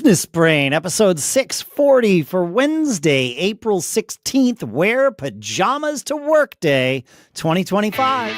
Business Brain, episode 640 for Wednesday, April 16th. Wear pajamas to work day 2025.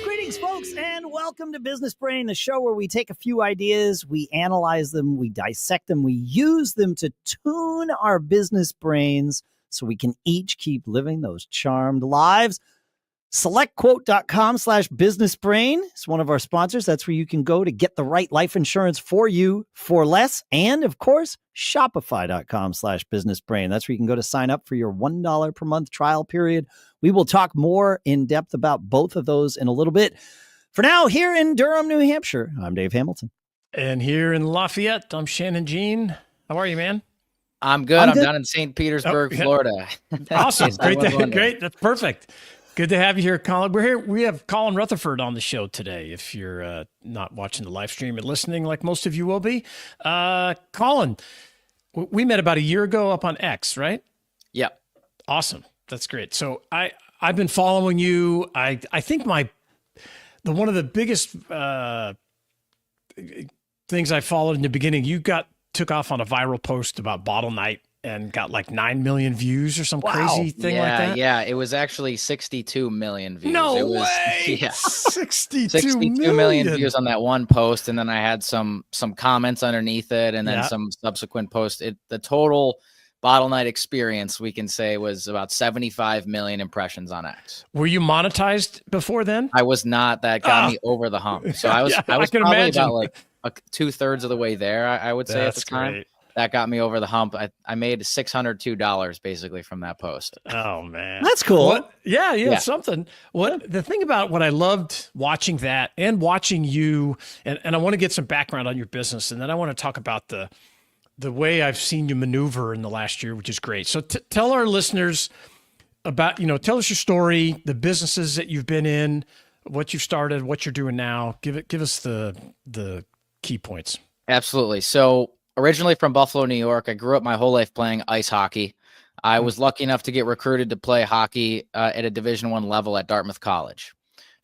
Greetings, folks, and welcome to Business Brain, the show where we take a few ideas, we analyze them, we dissect them, we use them to tune our business brains so we can each keep living those charmed lives. SelectQuote.com/businessbrain is one of our sponsors. That's where you can go to get the right life insurance for you for less. And of course, Shopify.com/businessbrain. That's where you can go to sign up for your $1 per month trial period. We will talk more in depth about both of those in a little bit. For now, here in Durham, New Hampshire, I'm Dave Hamilton. And here in Lafayette, I'm Shannon Jean. How are you, man? I'm good. I'm down in St. Petersburg, Florida. Awesome. Great. That's perfect. Good to have you here, Colin. We're here. We have Colin Rutherford on the show today. If you're not watching the live stream and listening, like most of you will be, Colin, we met about a year ago up on X, right? Yep. Awesome. That's great. So I've been following you. I think one of the biggest things I followed in the beginning, you took off on a viral post about Bottle Night and got like 9 million views or some crazy thing like that. Yeah, it was actually 62 million views. No way. Yeah. 62 million views on that one post, and then I had some comments underneath it, and then some subsequent posts. The total Bottle Night experience, we can say, was about 75 million impressions on X. Were you monetized before then? I was not. That got me over the hump. So I was probably imagine. About like 2/3 of the way there, I would say. That's at the time. Great. That got me over the hump. I made $602 basically from that post. Oh man, that's cool. Yeah. Something. The thing about what I loved watching that and watching you, and I want to get some background on your business, and then I want to talk about the way I've seen you maneuver in the last year, which is great. So tell our listeners about, tell us your story, the businesses that you've been in, what you've started, what you're doing now. Give us the key points. Absolutely. So originally from Buffalo, New York, I grew up my whole life playing ice hockey. I was lucky enough to get recruited to play hockey at a Division I level at Dartmouth College.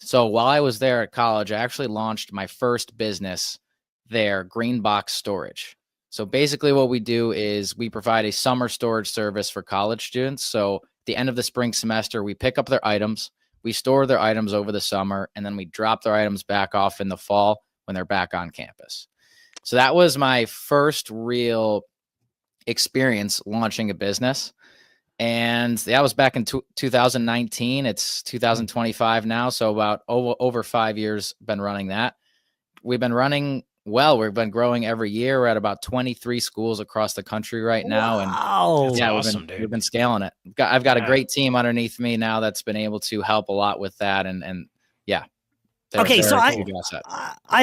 So while I was there at college, I actually launched my first business there, Green Box Storage. So basically what we do is we provide a summer storage service for college students. So at the end of the spring semester, we pick up their items, we store their items over the summer, and then we drop their items back off in the fall when they're back on campus. So that was my first real experience launching a business. And that was back in 2019. It's 2025 now. So about over 5 years been running that. We've been running well. We've been growing every year. We're at about 23 schools across the country right now. Wow. And we've been scaling it. I've got a great team underneath me now that's been able to help a lot with that. And yeah. Okay, so I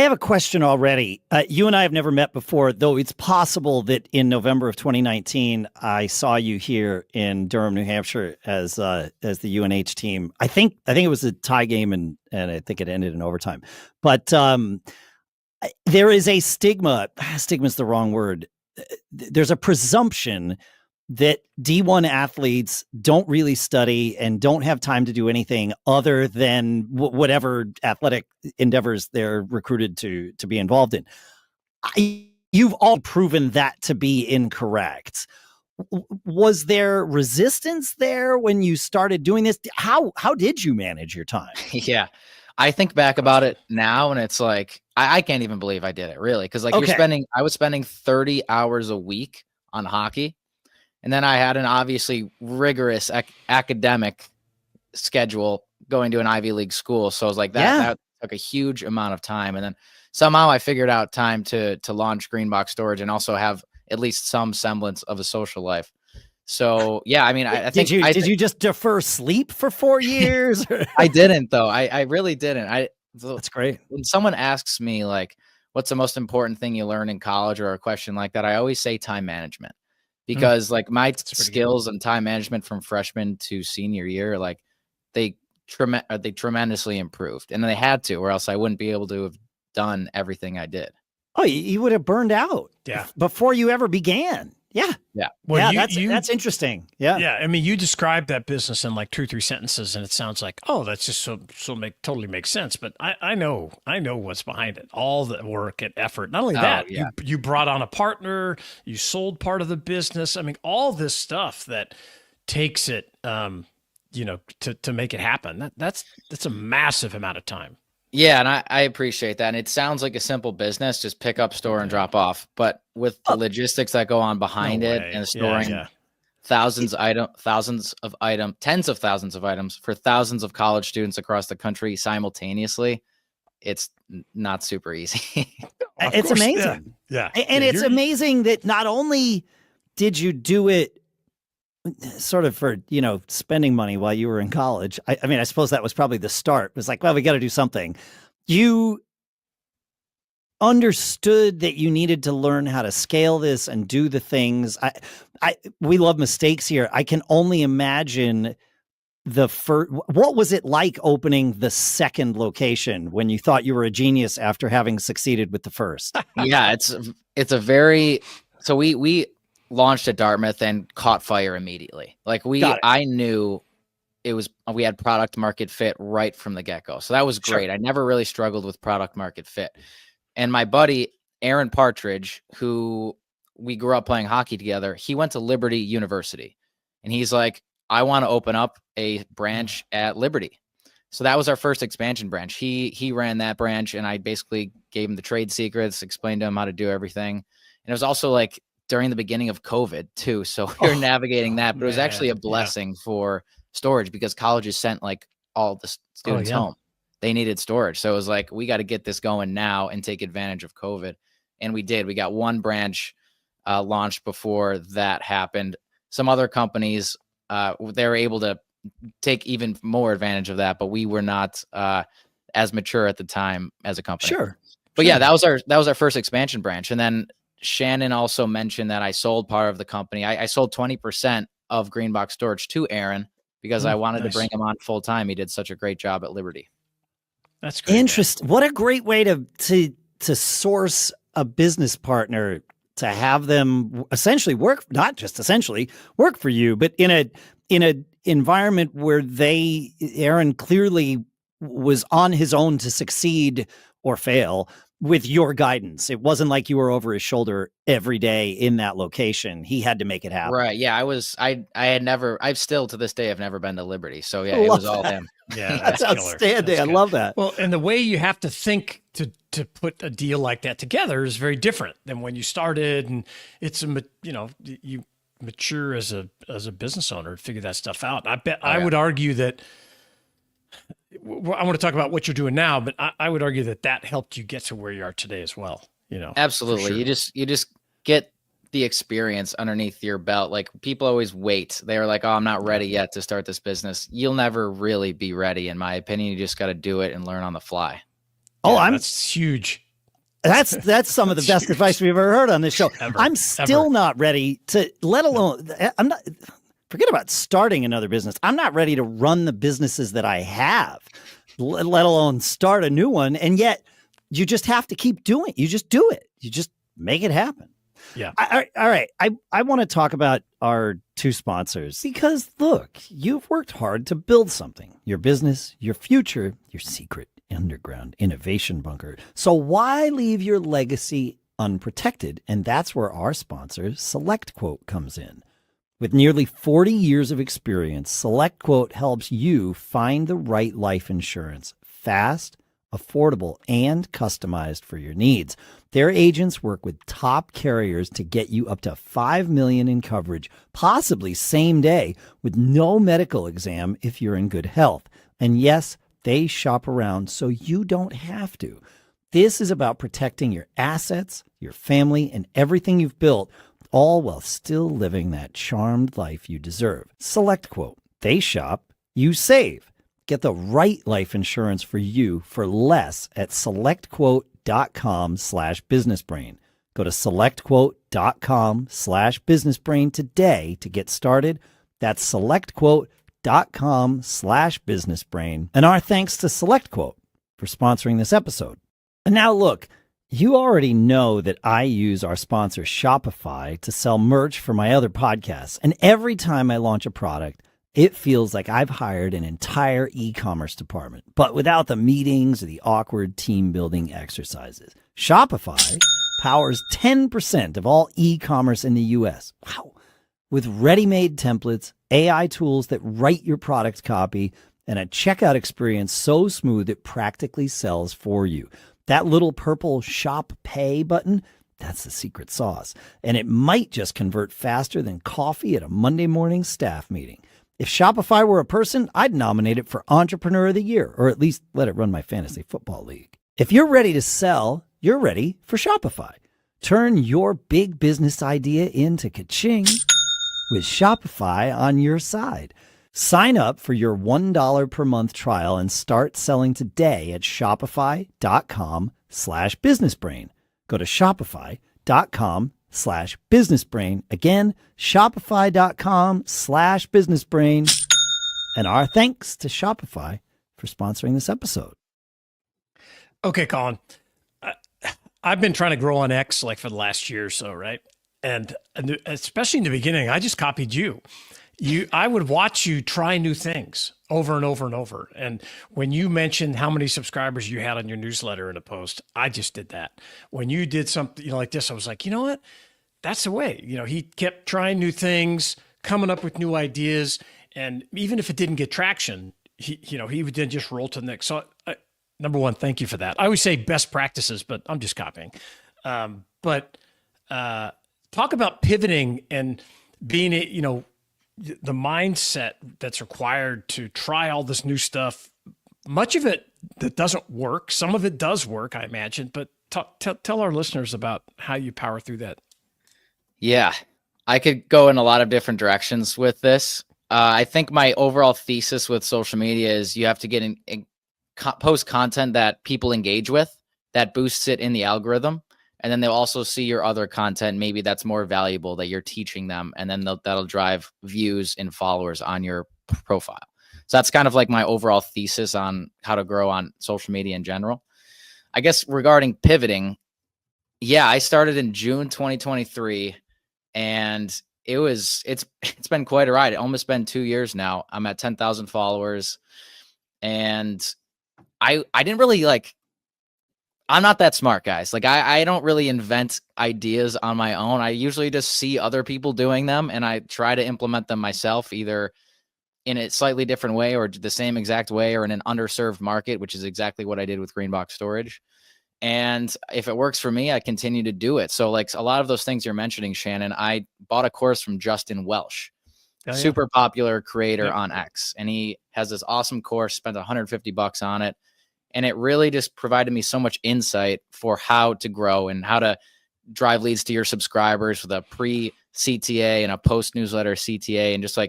have a question already. You and I have never met before, though it's possible that in November of 2019, I saw you here in Durham, New Hampshire as the UNH team. I think it was a tie game, and I think it ended in overtime. But there is a stigma. Stigma is the wrong word. There's a presumption that D1 athletes don't really study and don't have time to do anything other than whatever athletic endeavors they're recruited to be involved in. You've all proven that to be incorrect. Was there resistance there when you started doing this? How did you manage your time? Yeah. I think back about it now, and it's like, I can't even believe I did it, really. Because I was spending 30 hours a week on hockey. And then I had an obviously rigorous academic schedule going to an Ivy League school. So I was like, that took a huge amount of time. And then somehow I figured out time to launch Green Box Storage and also have at least some semblance of a social life. So, yeah, I mean, I think... Did you just defer sleep for 4 years? I didn't, though. I really didn't. That's great. When someone asks me, like, what's the most important thing you learn in college or a question like that, I always say time management. Because like my skills and time management from freshman to senior year, like they tremendously improved, and they had to, or else I wouldn't be able to have done everything I did. Oh, you would have burned out before you ever began. Yeah. Yeah. Well, yeah, that's interesting. Yeah. Yeah, I mean, you described that business in like 2-3 sentences, and it sounds like, oh, that's just totally makes sense. But I know what's behind it, all the work and effort. Not only that, you brought on a partner, you sold part of the business. I mean, all this stuff that takes it, to make it happen. That's a massive amount of time. Yeah, and I appreciate that. And it sounds like a simple business, just pick up, store, and drop off. But with the logistics that go on behind it and storing tens of thousands of items for thousands of college students across the country simultaneously, it's not super easy. It's amazing. Yeah. And it's amazing that not only did you do it sort of for, spending money while you were in college. I mean, I suppose that was probably the start. It was like, well, we got to do something. You understood that you needed to learn how to scale this and do the things. We love mistakes here. I can only imagine what was it like opening the second location when you thought you were a genius after having succeeded with the first? Yeah, it's a very, so we launched at Dartmouth and caught fire immediately. Like I knew we had product market fit right from the get-go. So that was great. Sure. I never really struggled with product market fit. And my buddy, Aaron Partridge, who we grew up playing hockey together, he went to Liberty University and he's like, I want to open up a branch at Liberty. So that was our first expansion branch. He ran that branch and I basically gave him the trade secrets, explained to him how to do everything. And it was also like during the beginning of COVID too. So we were navigating that, but it was actually a blessing for storage because colleges sent like all the students home. They needed storage. So it was like, we got to get this going now and take advantage of COVID. And we did. We got one branch launched before that happened. Some other companies, they were able to take even more advantage of that, but we were not as mature at the time as a company. Sure. But yeah, that was our first expansion branch. And then Shannon also mentioned that I sold part of the company. I sold 20% of Greenbox Storage to Aaron because I wanted to bring him on full time. He did such a great job at Liberty. That's great. Interesting. What a great way to source a business partner, to have them essentially work, not just essentially work for you, but in a environment where Aaron clearly was on his own to succeed or fail with your guidance. It wasn't like you were over his shoulder every day in that location. He had to make it happen. Right. Yeah. I've still to this day, I've never been to Liberty. So yeah, it was all him. Yeah. That's outstanding. I love that. Well, and the way you have to think to put a deal like that together is very different than when you started. And it's you mature as a business owner to figure that stuff out. I bet I would argue that I want to talk about what you're doing now, but I would argue that helped you get to where you are today as well. Absolutely. Sure. You just get the experience underneath your belt. Like people always wait. They're like, oh, I'm not ready yet to start this business. You'll never really be ready. In my opinion, you just got to do it and learn on the fly. That's huge. That's some of the best advice we've ever heard on this show. I'm still not ready to, let alone, forget about starting another business. I'm not ready to run the businesses that I have, let alone start a new one. And yet you just have to keep doing it. You just do it. You just make it happen. Yeah. All right. I want to talk about our two sponsors because look, you've worked hard to build something, your business, your future, your secret underground innovation bunker. So why leave your legacy unprotected? And that's where our sponsor, SelectQuote, comes in. With nearly 40 years of experience, SelectQuote helps you find the right life insurance fast, affordable, and customized for your needs. Their agents work with top carriers to get you up to $5 million in coverage, possibly same day, with no medical exam if you're in good health. And yes, they shop around so you don't have to. This is about protecting your assets, your family, and everything you've built, all while still living that charmed life you deserve. SelectQuote. They shop, you save. Get the right life insurance for you for less at selectquote.com/businessbrain. Go to selectquote.com/businessbrain today to get started. That's selectquote.com/businessbrain. And our thanks to SelectQuote for sponsoring this episode. And now look, You already know that I use our sponsor Shopify to sell merch for my other podcasts. And every time I launch a product, it feels like I've hired an entire e-commerce department, but without the meetings or the awkward team building exercises. Shopify powers 10% of all e-commerce in the US. Wow. With ready-made templates, AI tools that write your product copy, and a checkout experience so smooth it practically sells for you. That little purple Shop Pay button, that's the secret sauce. And it might just convert faster than coffee at a Monday morning staff meeting. If Shopify were a person, I'd nominate it for Entrepreneur of the Year, or at least let it run my fantasy football league. If you're ready to sell, you're ready for Shopify. Turn your big business idea into ka-ching with Shopify on your side. Sign up for your $1 per month trial and start selling today at shopify.com/businessbrain. Go to shopify.com/businessbrain. Again, shopify.com/businessbrain. And our thanks to Shopify for sponsoring this episode. Okay, Colin. I've been trying to grow on X like for the last year or so, right? And especially in the beginning, I just copied you. I would watch you try new things over and over and over. And when you mentioned how many subscribers you had on your newsletter in a post, I just did that. When you did something, like this, I was like, you know what? That's the way. He kept trying new things, coming up with new ideas. And even if it didn't get traction, he would then just roll to the next. So number one, thank you for that. I always say best practices, but I'm just copying. But talk about pivoting and being, the mindset that's required to try all this new stuff. Much of it that doesn't work. Some of it does work, I imagine, but tell our listeners about how you power through that. Yeah, I could go in a lot of different directions with this. I think my overall thesis with social media is you have to get in post content that people engage with, that boosts it in the algorithm. And then they'll also see your other content, maybe that's more valuable that you're teaching them. And then that'll drive views and followers on your profile. So that's kind of like my overall thesis on how to grow on social media in general. I guess regarding pivoting, yeah, I started in June 2023 and it's been quite a ride. It almost been 2 years now. I'm at 10,000 followers and I didn't really I'm not that smart, guys. I don't really invent ideas on my own. I usually just see other people doing them and I try to implement them myself, either in a slightly different way or the same exact way or in an underserved market, which is exactly what I did with Greenbox Storage. And if it works for me, I continue to do it. So a lot of those things you're mentioning, Shannon, I bought a course from Justin Welsh, super popular creator on X. And he has this awesome course, spent $150 on it. And it really just provided me so much insight for how to grow and how to drive leads to your subscribers with a pre-CTA and a post-newsletter CTA and just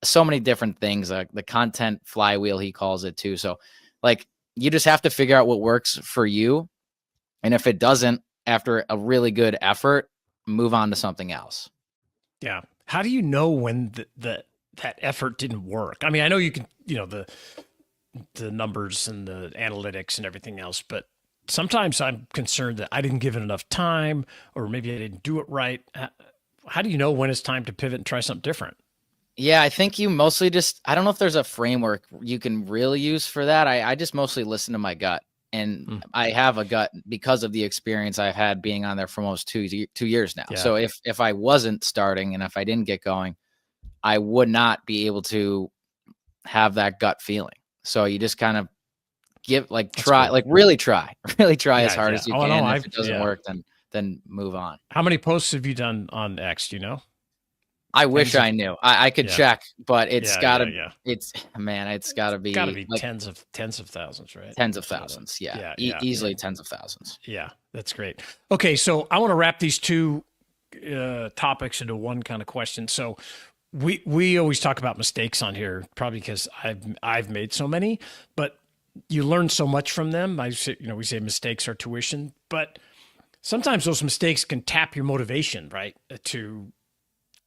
so many different things, the content flywheel, he calls it too. So you just have to figure out what works for you. And if it doesn't, after a really good effort, move on to something else. Yeah. How do you know when that effort didn't work? I mean, I know you can, the numbers and the analytics and everything else, but sometimes I'm concerned that I didn't give it enough time or maybe I didn't do it right. How do you know when it's time to pivot and try something different? Yeah, I think you mostly I don't know if there's a framework you can really use for that. I just mostly listen to my gut, and I have a gut because of the experience I've had being on there for almost 2 years now. Yeah. So if I wasn't starting and if I didn't get going, I would not be able to have that gut feeling. So you just kind of really try as hard as you can. No, if it doesn't work, then move on. How many posts have you done on X? Do you know? I wish I knew. I could check, but it's gotta be tens of thousands, right? Tens of thousands. Easily tens of thousands. Yeah, that's great. Okay. So I want to wrap these two topics into one kind of question. So we always talk about mistakes on here, probably because I've made so many, but you learn so much from them. We say mistakes are tuition, but sometimes those mistakes can tap your motivation, right? To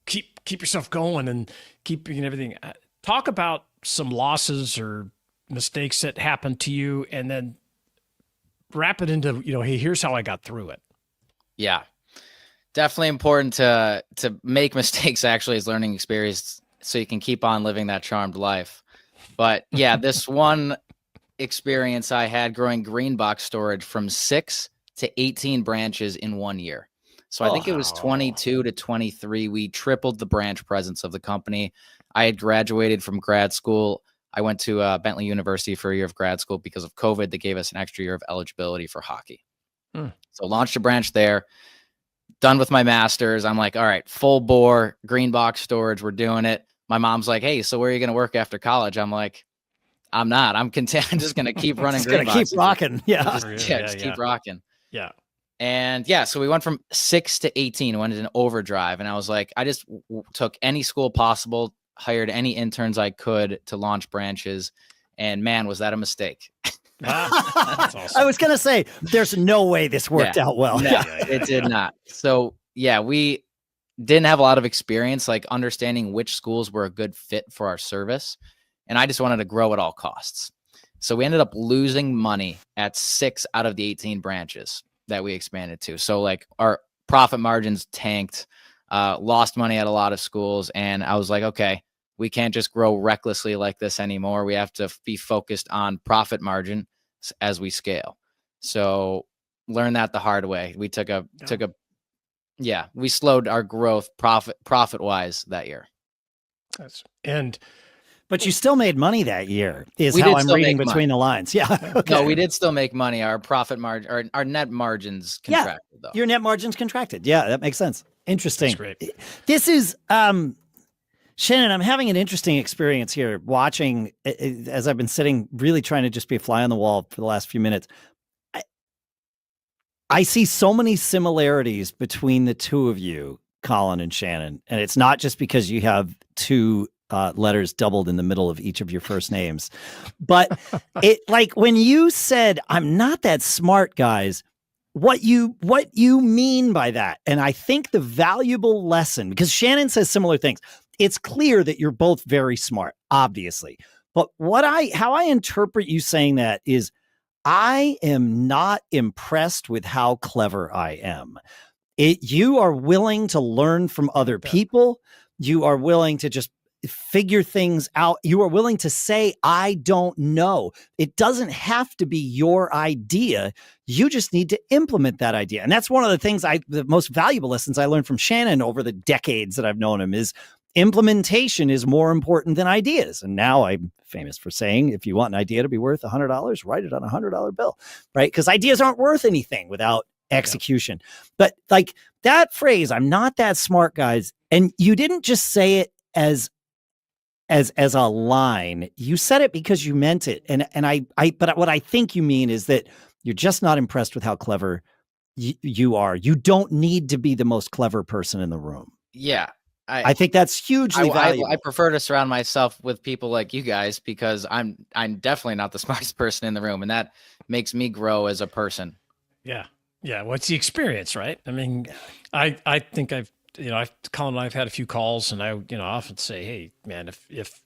keep yourself going and keeping everything. Talk about some losses or mistakes that happened to you, and then wrap it into, hey, here's how I got through it. Yeah, definitely important to make mistakes actually as learning experience so you can keep on living that charmed life. But yeah, this one experience I had growing green box storage from 6 to 18 branches in 1 year. So I think it was 22 to 23. We tripled the branch presence of the company. I had graduated from grad school. I went to Bentley University for a year of grad school because of COVID. They gave us an extra year of eligibility for hockey. So launched a branch there, done with my master's. I'm like, all right, full bore green box storage. We're doing it. My mom's like, hey, so where are you going to work after college? I'm like, I'm not. I'm content. I'm just going to keep running green boxes. Keep rocking. Yeah. Just keep rocking. Yeah. And yeah, so we went from 6 to 18, went in overdrive. And I was like, I just took any school possible, hired any interns I could to launch branches. And man, was that a mistake. That's awesome. I was going to say, there's no way this worked out well. No, it did not. So yeah, we didn't have a lot of experience, like understanding which schools were a good fit for our service. And I just wanted to grow at all costs. So we ended up losing money at 6 out of the 18 branches that we expanded to. So like our profit margins tanked, lost money at a lot of schools. And I was like, okay, we can't just grow recklessly like this anymore. We have to be focused on profit margin as we scale. So learn that the hard way. We we slowed our growth profit wise that year. But you still made money that year, is how I'm reading between the lines. Yeah. Okay. No, we did still make money. Our profit margin, our net margins contracted though. Your net margins contracted. Yeah, that makes sense. Interesting. That's great. This is, Shannon, I'm having an interesting experience here watching, as I've been sitting really trying to just be a fly on the wall for the last few minutes. I see so many similarities between the two of you, Colin and Shannon. And it's not just because you have two letters doubled in the middle of each of your first names, but it, like when you said, I'm not that smart, guys, what you mean by that. And I think the valuable lesson, because Shannon says similar things, it's clear that you're both very smart, obviously. But how I interpret you saying that is, I am not impressed with how clever I am. You are willing to learn from other people. You are willing to just figure things out. You are willing to say, I don't know. It doesn't have to be your idea. You just need to implement that idea. And that's one of the things the most valuable lessons I learned from Shannon over the decades that I've known him is implementation is more important than ideas. And now I'm famous for saying, if you want an idea to be worth $100, write it on a $100 bill, right? Because ideas aren't worth anything without execution. But like that phrase, I'm not that smart, guys. And you didn't just say it as a line. You said it because you meant it. But what I think you mean is that you're just not impressed with how clever you are. You don't need to be the most clever person in the room. Yeah. I think that's hugely valuable. I prefer to surround myself with people like you guys because I'm definitely not the smartest person in the room, and that makes me grow as a person. Yeah. Yeah. Well, it's the experience, right? I mean, I think Colin and I've had a few calls, and I often say, hey, man, if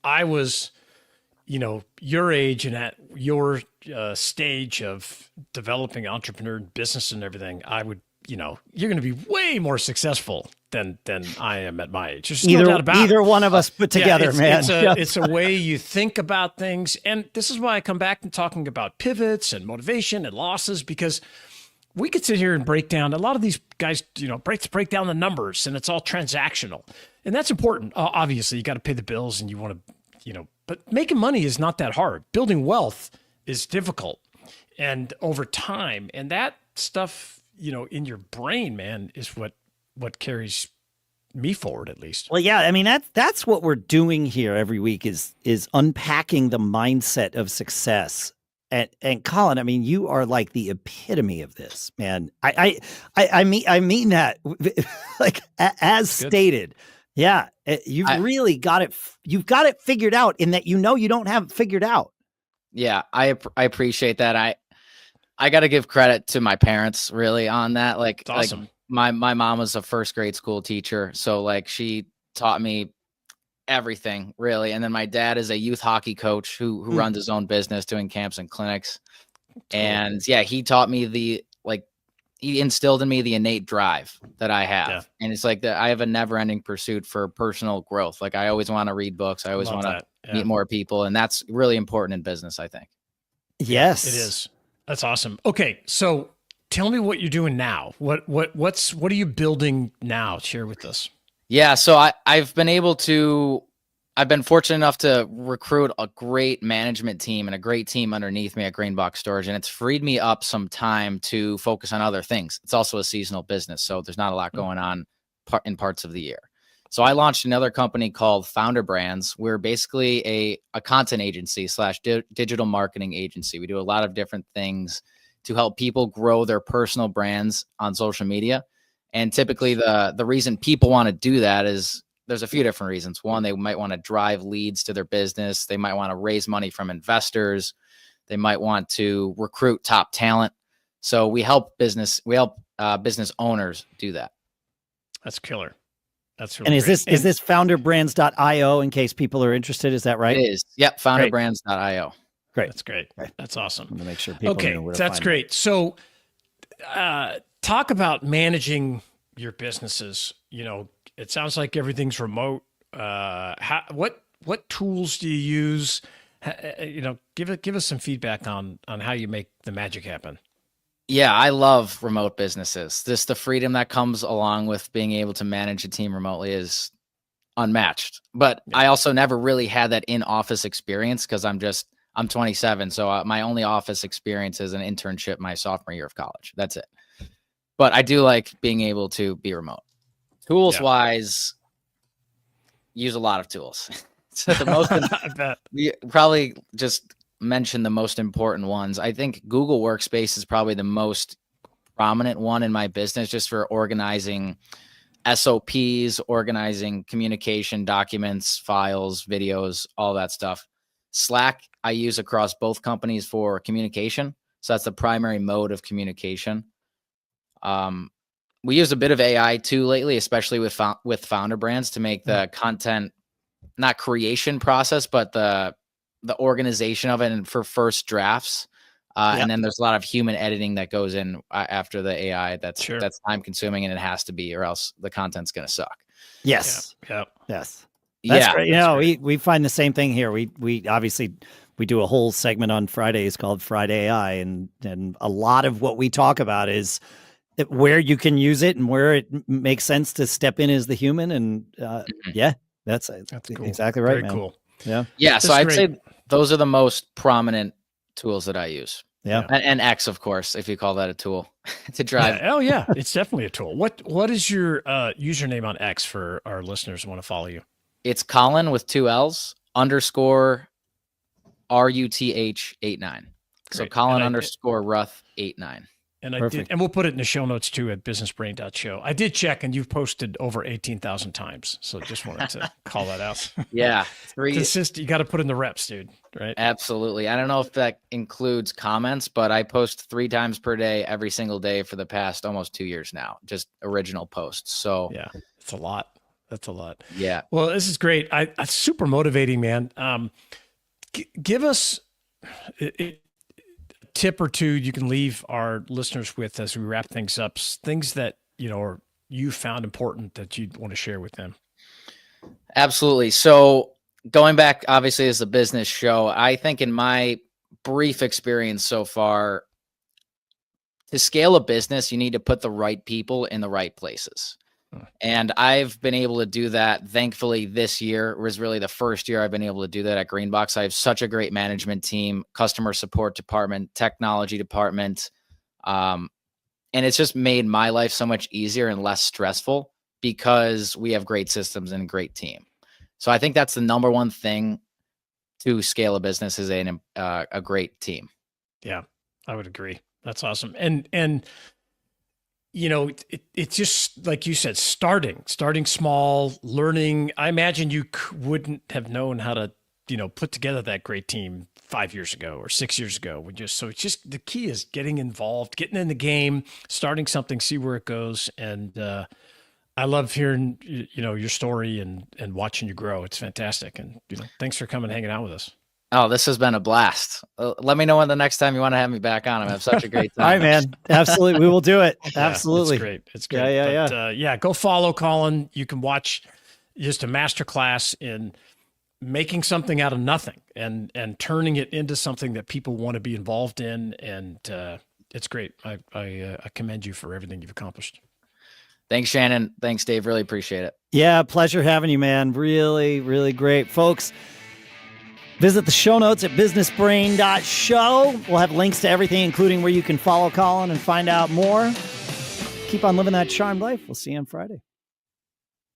I was, your age and at your stage of developing entrepreneur business and everything, I would, you're going to be way more successful than I am at my age. There's no doubt about either one of us put together, man. It's a way you think about things. And this is why I come back to talking about pivots and motivation and losses, because we could sit here and break down a lot of these guys, break down the numbers, and it's all transactional. And that's important. Obviously, you got to pay the bills and you want to, but making money is not that hard. Building wealth is difficult and over time. And that stuff, in your brain, man, is what carries me forward, at least. Well, yeah, I mean, that's what we're doing here every week is unpacking the mindset of success. And Colin, I mean, you are like the epitome of this, man. I mean that like as stated. Yeah, you've really got it. You've got it figured out in that you don't have it figured out. Yeah, I appreciate that. I got to give credit to my parents really on that. Like, awesome. Like my mom was a first grade school teacher, so like she taught me everything really. And then my dad is a youth hockey coach who runs his own business doing camps and clinics. And yeah, he taught me he instilled in me the innate drive that I have. Yeah. And it's like that I have a never ending pursuit for personal growth. Like I always want to read books. I always Love want to that. meet more people. And that's really important in business, I think. Yes, It is. That's awesome. Okay. So tell me what you're doing now. What are you building now? Share with us. Yeah. So I've been fortunate enough to recruit a great management team and a great team underneath me at Greenbox Storage. And it's freed me up some time to focus on other things. It's also a seasonal business, so there's not a lot going on in parts of the year. So I launched another company called Founder Brands. We're basically a content agency / digital marketing agency. We do a lot of different things to help people grow their personal brands on social media. And typically the reason people want to do that is there's a few different reasons. One, they might want to drive leads to their business. They might want to raise money from investors. They might want to recruit top talent. So we help business owners do that. That's killer. That's really and is great. this is this founderbrands.io in case people are interested? Is that right? It is. Yep. Founderbrands.io. Great. That's great. That's awesome. I'm gonna make sure people Okay, know where to that's find great. So, talk about managing your businesses. It sounds like everything's remote. What tools do you use? Give us some feedback on how you make the magic happen. Yeah, I love remote businesses. The freedom that comes along with being able to manage a team remotely is unmatched. But Yeah. I also never really had that in-office experience because I'm 27. So my only office experience is an internship my sophomore year of college. That's it. But I do like being able to be remote. Tools wise, use a lot of tools. So the most, I bet. we probably just mention the most important ones. I think Google Workspace is probably the most prominent one in my business, just for organizing SOPs, organizing communication documents, files, videos, all that stuff. Slack, I use across both companies for communication. So that's the primary mode of communication. We use a bit of AI too lately, especially with Founder Brands to make the content, not creation process, but the organization of it and for first drafts. And then there's a lot of human editing that goes in after the AI. That's time consuming, and it has to be, or else the content's going to suck. Yes. Yeah. Yes. That's great. Great. We find the same thing here. We obviously we do a whole segment on Fridays called Friday AI, and a lot of what we talk about is where you can use it and where it makes sense to step in as the human. And that's cool. Exactly right. Very man. cool. Yeah. Yeah. So I'd say those are the most prominent tools that I use. Yeah. And X, of course, if you call that a tool to drive. Yeah. Oh yeah. It's definitely a tool. What is your username on X for our listeners who want to follow you? It's Colin with 2 L's _ RUTH89. So Colin _ Ruth 89. And and we'll put it in the show notes too at businessbrain.show. I did check, and you've posted over 18,000 times. So just wanted to call that out. Yeah. You got to put in the reps, dude. Right. Absolutely. I don't know if that includes comments, but I post 3 times per day, every single day for the past almost 2 years now, just original posts. So yeah, it's a lot. That's a lot. Yeah. Well, this is great. It's super motivating, man. Give us a tip or two you can leave our listeners with as we wrap things up. Things that you found important that you'd want to share with them. Absolutely. So going back, obviously, as a business show, I think in my brief experience so far, to scale a business, you need to put the right people in the right places. And I've been able to do that. Thankfully, this year was really the first year I've been able to do that at Greenbox. I have such a great management team, customer support department, technology department. And it's just made my life so much easier and less stressful because we have great systems and a great team. So I think that's the number one thing to scale a business is a great team. Yeah, I would agree. That's awesome. And it's just like you said, starting small, learning. I imagine you wouldn't have known how to, put together that great team 5 years ago or 6 years ago. So it's just, the key is getting involved, getting in the game, starting something, see where it goes. And I love hearing, your story and watching you grow. It's fantastic. And, thanks for coming and hanging out with us. Oh, this has been a blast. Let me know when the next time you want to have me back on. I have such a great time. All right, man. Absolutely. We will do it. Absolutely. It's great. It's great. Yeah. Go follow Colin. You can watch just a masterclass in making something out of nothing and turning it into something that people want to be involved in. And it's great. I commend you for everything you've accomplished. Thanks, Shannon. Thanks, Dave. Really appreciate it. Yeah, pleasure having you, man. Really, really great. Folks, visit the show notes at businessbrain.show. We'll have links to everything, including where you can follow Colin and find out more. Keep on living that charmed life. We'll see you on Friday.